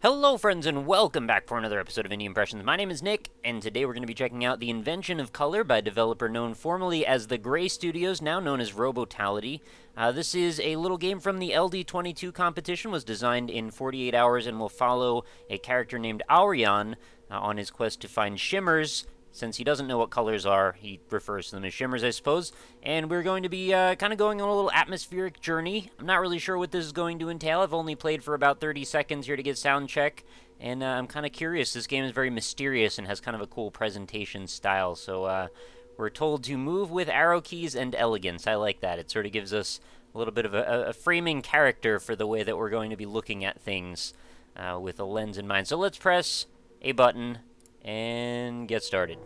Hello friends and welcome back for another episode of Indie Impressions. My name is Nick, and today we're going to be checking out the Invention of Color by a developer known formerly as the Gray Studios, now known as Robotality. This is a little game from the LD22 competition, was designed in 48 hours, and will follow a character named Aurion on his quest to find shimmers. Since he doesn't know what colors are, he refers to them as shimmers, I suppose. And we're going to be kind of going on a little atmospheric journey. I'm not really sure what this is going to entail. I've only played for about 30 seconds here to get sound check. And I'm kind of curious. This game is very mysterious and has kind of a cool presentation style. So we're told to move with arrow keys and elegance. I like that. It sort of gives us a little bit of a framing character for the way that we're going to be looking at things with a lens in mind. So let's press a button and get started.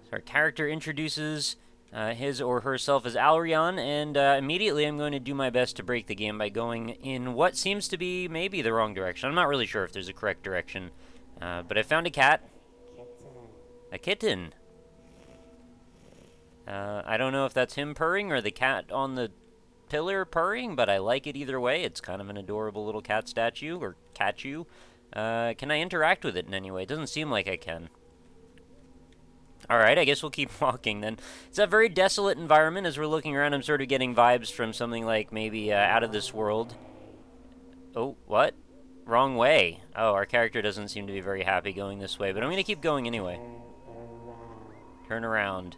So our character introduces his or herself as Aurion, and immediately I'm going to do my best to break the game by going in what seems to be maybe the wrong direction. I'm not really sure if there's a correct direction, but I found a cat. A kitten. I don't know if that's him purring or the cat on the pillar purring, but I like it either way. It's kind of an adorable little cat statue, or catchu. Can I interact with it in any way? It doesn't seem like I can. Alright, I guess we'll keep walking then. It's a very desolate environment. As we're looking around, I'm sort of getting vibes from something like maybe Out of This World. Oh, what? Wrong way. Oh, our character doesn't seem to be very happy going this way, but I'm going to keep going anyway. Turn around.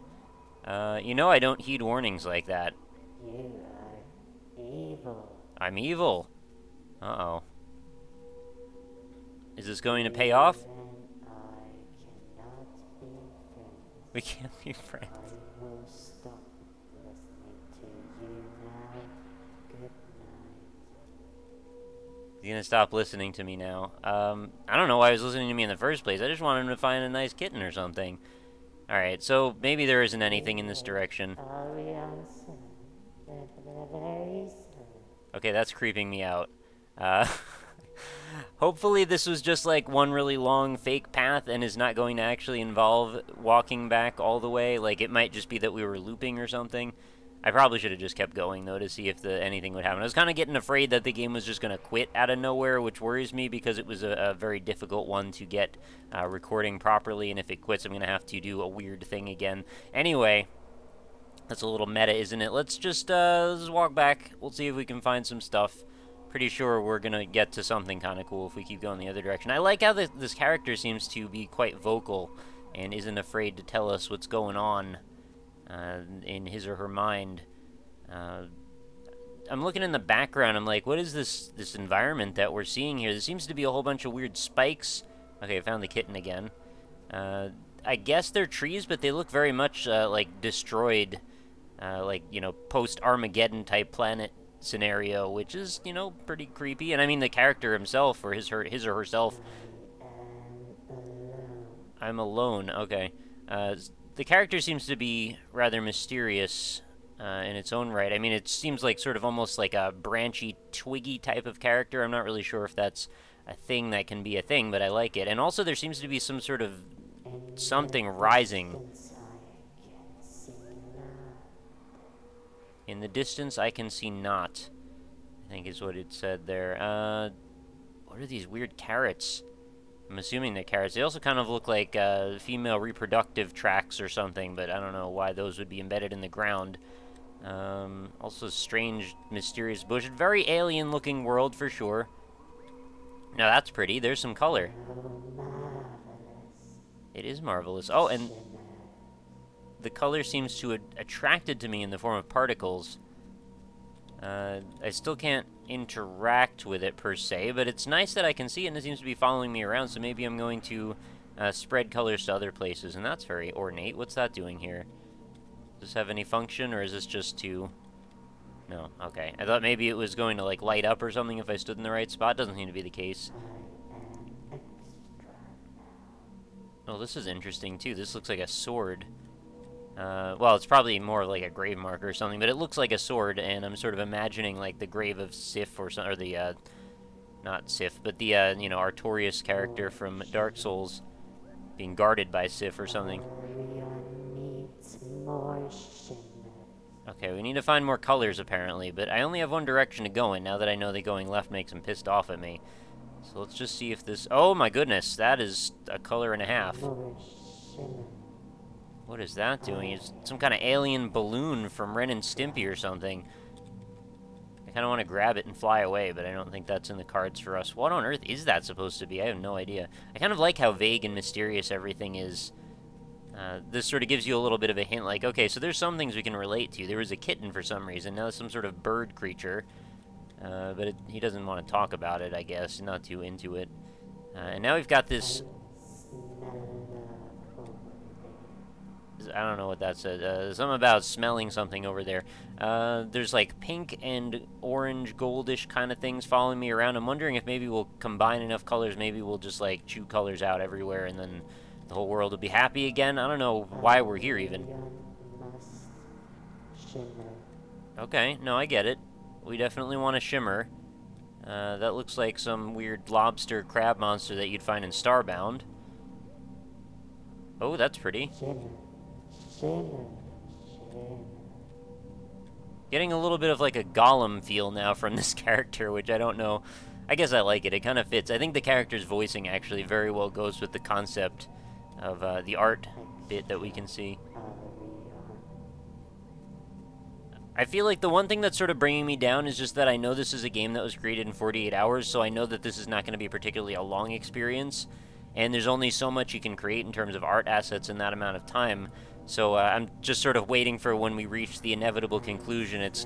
You know I don't heed warnings like that. You are evil. I'm evil. Uh-oh. Is this going to pay off? We can't be friends. I will stop listening to you now. Good night. He's gonna stop listening to me now. I don't know why he was listening to me in the first place. I just wanted him to find a nice kitten or something. Alright, so maybe there isn't anything in this direction. Okay, that's creeping me out. Hopefully this was just like one really long fake path and is not going to actually involve walking back all the way. Like, it might just be that we were looping or something. I probably should have just kept going, though, to see if anything would happen. I was kind of getting afraid that the game was just going to quit out of nowhere, which worries me because it was a very difficult one to get recording properly, and if it quits, I'm going to have to do a weird thing again. Anyway, that's a little meta, isn't it? Let's just walk back. We'll see if we can find some stuff. Pretty sure we're going to get to something kind of cool if we keep going the other direction. I like how this character seems to be quite vocal and isn't afraid to tell us what's going on in his or her mind. I'm looking in the background. I'm like, what is this environment that we're seeing here? There seems to be a whole bunch of weird spikes. Okay, I found the kitten again. I guess they're trees, but they look very much like destroyed, like, you know, post-Armageddon type planet scenario, which is, you know, pretty creepy. And I mean the character himself, or his or herself. I'm alone. Okay. The character seems to be rather mysterious in its own right. I mean, it seems like sort of almost like a branchy, twiggy type of character. I'm not really sure if that's a thing that can be a thing, but I like it. And also there seems to be some sort of something rising. In the distance, I can see not, I think is what it said there. What are these weird carrots? I'm assuming they're carrots. They also kind of look like female reproductive tracts or something, but I don't know why those would be embedded in the ground. Also strange, mysterious bush. Very alien-looking world for sure. Now that's pretty. There's some color. It is marvelous. Oh, and the color seems to attracted to me in the form of particles. I still can't interact with it per se, but it's nice that I can see it and it seems to be following me around, so maybe I'm going to spread colors to other places, and that's very ornate. What's that doing here? Does this have any function, or is this just to... No, okay. I thought maybe it was going to, like, light up or something if I stood in the right spot. Doesn't seem to be the case. Oh, this is interesting, too. This looks like a sword. Well, it's probably more like a grave marker or something, but it looks like a sword, and I'm sort of imagining, like, the grave of Sif or something, or the, not Sif, but the, you know, Artorias character from Dark Souls being guarded by Sif or something. Aurion needs more shimmers. Okay, we need to find more colors, apparently, but I only have one direction to go in, now that I know that going left makes him pissed off at me. So let's just see if this... Oh my goodness, that is a color and a half. More shimmer. What is that doing? It's some kind of alien balloon from Ren and Stimpy or something. I kind of want to grab it and fly away, but I don't think that's in the cards for us. What on earth is that supposed to be? I have no idea. I kind of like how vague and mysterious everything is. This sort of gives you a little bit of a hint, like, okay, so there's some things we can relate to. There was a kitten for some reason, now it's some sort of bird creature. But he doesn't want to talk about it, I guess, not too into it. And now we've got this... I don't know what that said. Something about smelling something over there. There's like pink and orange, goldish kind of things following me around. I'm wondering if maybe we'll combine enough colors, maybe we'll just like chew colors out everywhere and then the whole world will be happy again. I don't know why we're here even. Okay, no, I get it. We definitely want a shimmer. That looks like some weird lobster crab monster that you'd find in Starbound. Oh, that's pretty. Getting a little bit of like a Gollum feel now from this character, which I don't know. I guess I like it. It kind of fits. I think the character's voicing actually very well goes with the concept of the art bit that we can see. I feel like the one thing that's sort of bringing me down is just that I know this is a game that was created in 48 hours, so I know that this is not going to be particularly a long experience, and there's only so much you can create in terms of art assets in that amount of time. So I'm just sort of waiting for when we reach the inevitable conclusion. It's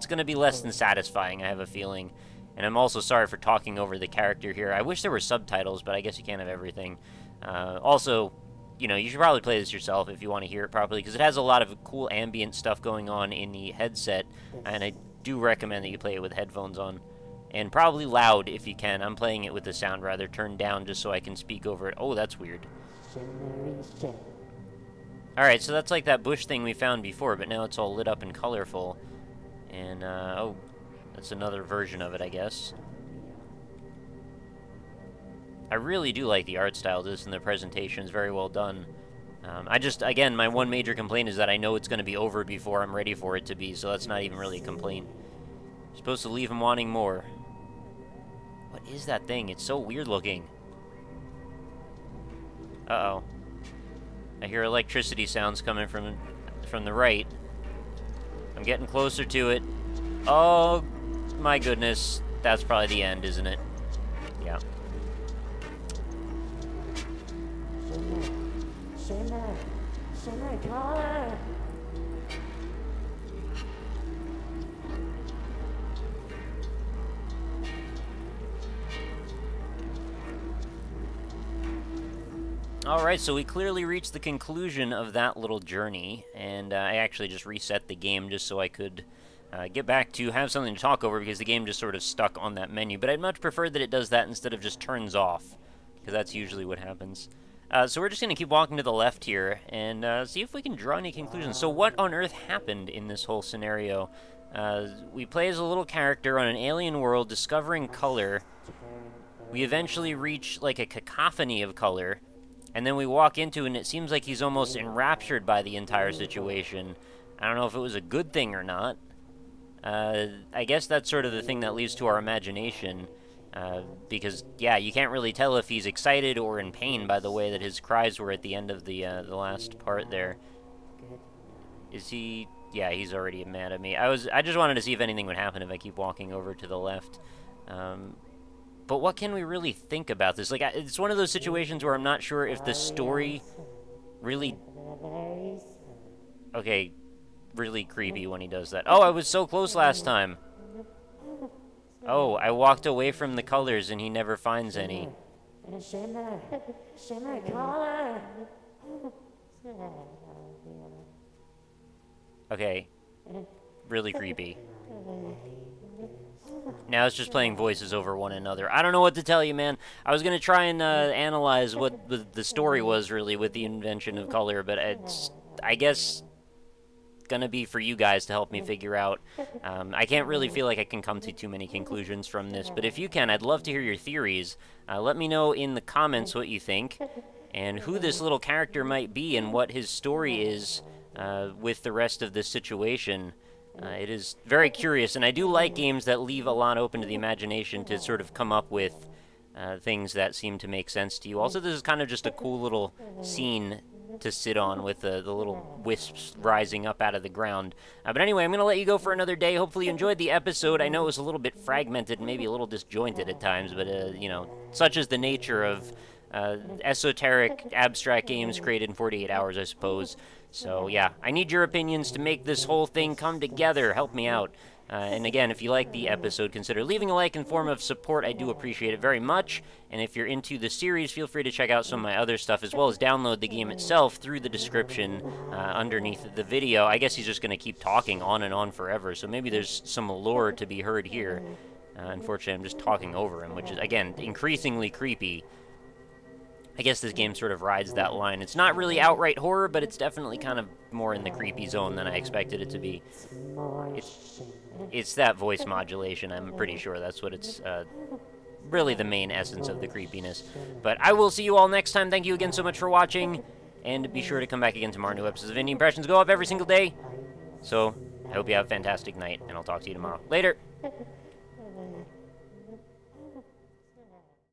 going to be less than satisfying, I have a feeling. And I'm also sorry for talking over the character here. I wish there were subtitles, but I guess you can't have everything. Also, you know, you should probably play this yourself if you want to hear it properly, because it has a lot of cool ambient stuff going on in the headset, and I do recommend that you play it with headphones on. And probably loud if you can. I'm playing it with the sound rather turned down just so I can speak over it. Oh, that's weird. Alright, so that's like that bush thing we found before, but now it's all lit up and colorful. And, oh, that's another version of it, I guess. I really do like the art style of this, and the presentation is very well done. Again, my one major complaint is that I know it's going to be over before I'm ready for it to be, so that's not even really a complaint. You're supposed to leave him wanting more. What is that thing? It's so weird looking. Uh-oh. I hear electricity sounds coming from the right. I'm getting closer to it. Oh, my goodness. That's probably the end, isn't it? Yeah. Shimmer color. Alright, so we clearly reached the conclusion of that little journey, and I actually just reset the game just so I could get back to have something to talk over, because the game just sort of stuck on that menu. But I'd much prefer that it does that instead of just turns off, because that's usually what happens. So we're just going to keep walking to the left here, and see if we can draw any conclusions. So what on earth happened in this whole scenario? We play as a little character on an alien world, discovering color. We eventually reach, like, a cacophony of color. And then we walk into, and it seems like he's almost enraptured by the entire situation. I don't know if it was a good thing or not. I guess that's sort of the thing that leads to our imagination. Because, yeah, you can't really tell if he's excited or in pain by the way that his cries were at the end of the last part there. Is he... Yeah, he's already mad at me. I just wanted to see if anything would happen if I keep walking over to the left. But what can we really think about this? Like, it's one of those situations where I'm not sure if the story really... Okay, really creepy when he does that. Oh, I was so close last time. Oh, I walked away from the colors and he never finds any. Shimmer color. Okay, really creepy. Now it's just playing voices over one another. I don't know what to tell you, man. I was going to try and analyze what the story was, really, with the invention of color, but it's, I guess, going to be for you guys to help me figure out. I can't really feel like I can come to too many conclusions from this, but if you can, I'd love to hear your theories. Let me know in the comments what you think, and who this little character might be, and what his story is with the rest of this situation. It is very curious, and I do like games that leave a lot open to the imagination to sort of come up with things that seem to make sense to you. Also, this is kind of just a cool little scene to sit on with the little wisps rising up out of the ground. But anyway, I'm going to let you go for another day. Hopefully you enjoyed the episode. I know it was a little bit fragmented and maybe a little disjointed at times, but, you know, such is the nature of esoteric, abstract games created in 48 hours, I suppose. So, yeah, I need your opinions to make this whole thing come together. Help me out. And again, if you like the episode, consider leaving a like in form of support. I do appreciate it very much. And if you're into the series, feel free to check out some of my other stuff, as well as download the game itself through the description underneath the video. I guess he's just going to keep talking on and on forever, so maybe there's some lore to be heard here. Unfortunately, I'm just talking over him, which is, again, increasingly creepy. I guess this game sort of rides that line. It's not really outright horror, but it's definitely kind of more in the creepy zone than I expected it to be. It's that voice modulation. I'm pretty sure that's what it's really the main essence of the creepiness. But I will see you all next time. Thank you again so much for watching, and be sure to come back again tomorrow. New episodes of Indie Impressions go up every single day. So I hope you have a fantastic night, and I'll talk to you tomorrow. Later!